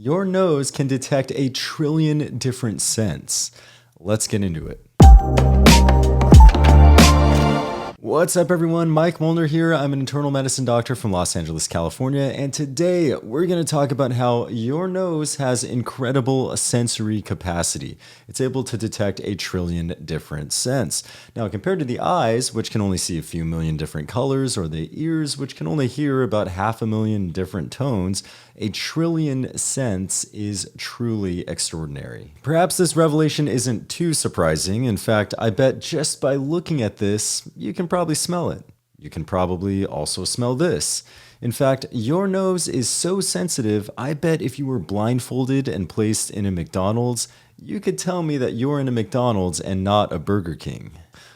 Your nose can detect 1 trillion different scents. Let's get into it. What's up, everyone? Mike Muellner here. I'm an internal medicine doctor from Los Angeles, California, and today we're going to talk about how your nose has incredible sensory capacity. It's able to detect 1 trillion different scents. Now, compared to the eyes, which can only see a few million different colors, or the ears, which can only hear about 500,000 different tones, 1 trillion scents is truly extraordinary. Perhaps this revelation isn't too surprising. In fact, I bet just by looking at this, you can probably smell it. You can probably also smell this. In fact, your nose is so sensitive, I bet if you were blindfolded and placed in a McDonald's, you could tell me that you're in a McDonald's and not a Burger King.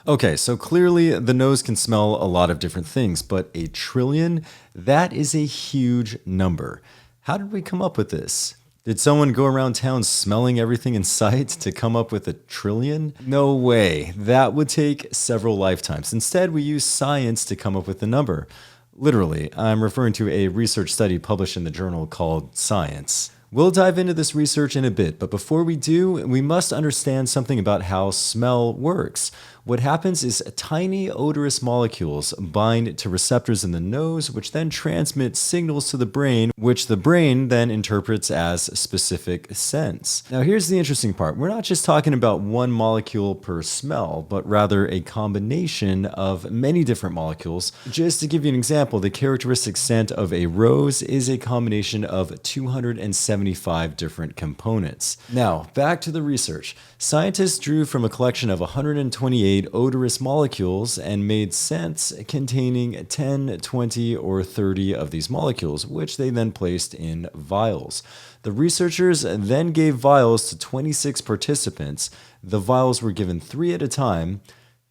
Okay, so clearly the nose can smell a lot of different things, but 1 trillion, that is a huge number. How did we come up with this? Did someone go around town smelling everything in sight to come up with 1 trillion? No way. That would take several lifetimes. Instead, we use science to come up with the number. Literally, I'm referring to a research study published in the journal called Science. We'll dive into this research in a bit, but before we do, we must understand something about how smell works. What happens is tiny odorous molecules bind to receptors in the nose, which then transmit signals to the brain, which the brain then interprets as specific scents. Now, here's the interesting part. We're not just talking about one molecule per smell, but rather a combination of many different molecules. Just to give you an example, the characteristic scent of a rose is a combination of 275 different components. Now, back to the research. Scientists drew from a collection of 128 odorous molecules and made scents containing 10, 20, or 30 of these molecules, which they then placed in vials. The researchers then gave vials to 26 participants. The vials were given 3 at a time.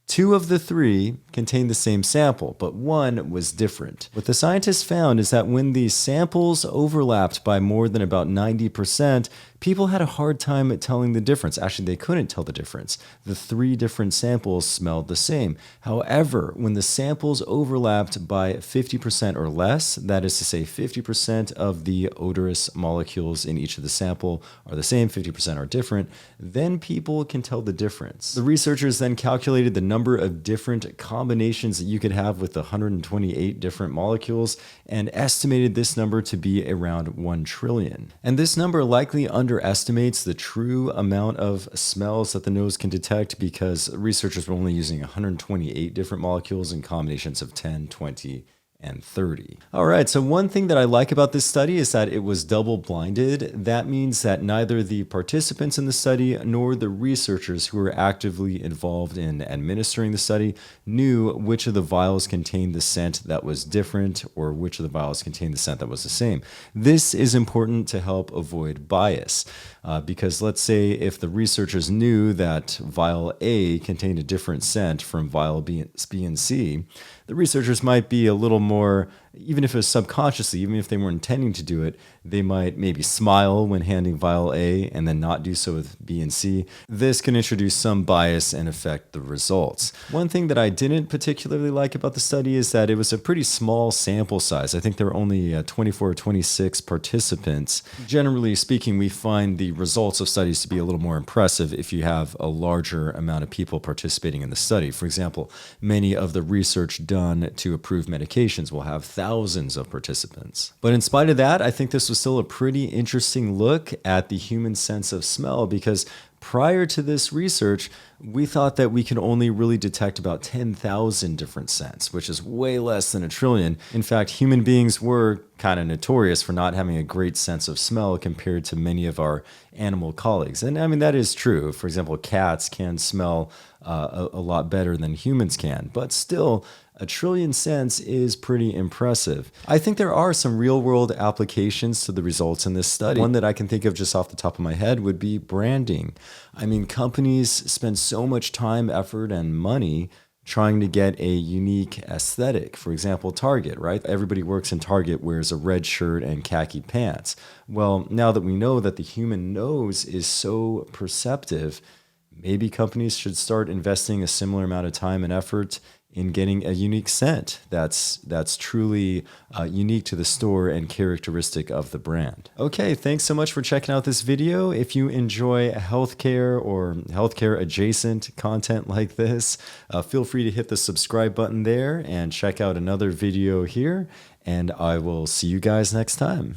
2 of the 3 contained the same sample, but 1 was different. What the scientists found is that when these samples overlapped by more than about 90%, people had a hard time telling the difference. Actually, they couldn't tell the difference. The 3 different samples smelled the same. However, when the samples overlapped by 50% or less, that is to say 50% of the odorous molecules in each of the sample are the same, 50% are different, then people can tell the difference. The researchers then calculated the number of different combinations that you could have with 128 different molecules and estimated this number to be around 1 trillion. And this number likely underestimates the true amount of smells that the nose can detect because researchers were only using 128 different molecules in combinations of 10, 20, and 30. All right, so one thing that I like about this study is that it was double-blinded. That means that neither the participants in the study nor the researchers who were actively involved in administering the study knew which of the vials contained the scent that was different or which of the vials contained the scent that was the same. This is important to help avoid bias because let's say if the researchers knew that vial A contained a different scent from vial B and C, the researchers might be a little more, even if it was subconsciously, even if they weren't intending to do it, they might maybe smile when handing vial A and then not do so with B and C. This can introduce some bias and affect the results. One thing that I didn't particularly like about the study is that it was a pretty small sample size. I think there were only 24 or 26 participants. Generally speaking, we find the results of studies to be a little more impressive if you have a larger amount of people participating in the study. For example, many of the research done to approve medications will have thousands of participants. But in spite of that, I think this was still a pretty interesting look at the human sense of smell because prior to this research, we thought that we could only really detect about 10,000 different scents, which is way less than 1 trillion. In fact, human beings were kind of notorious for not having a great sense of smell compared to many of our animal colleagues. And I mean, that is true. For example, cats can smell a lot better than humans can, but still, 1 trillion scents is pretty impressive. I think there are some real-world applications to the results in this study. One that I can think of just off the top of my head would be branding. I mean, companies spend so much time, effort, and money trying to get a unique aesthetic. For example, Target, right? Everybody works in Target wears a red shirt and khaki pants. Well, now that we know that the human nose is so perceptive, maybe companies should start investing a similar amount of time and effort in getting a unique scent that's truly unique to the store and characteristic of the brand. Okay, thanks so much for checking out this video. If you enjoy healthcare or healthcare adjacent content like this, feel free to hit the subscribe button there and check out another video here, and I will see you guys next time.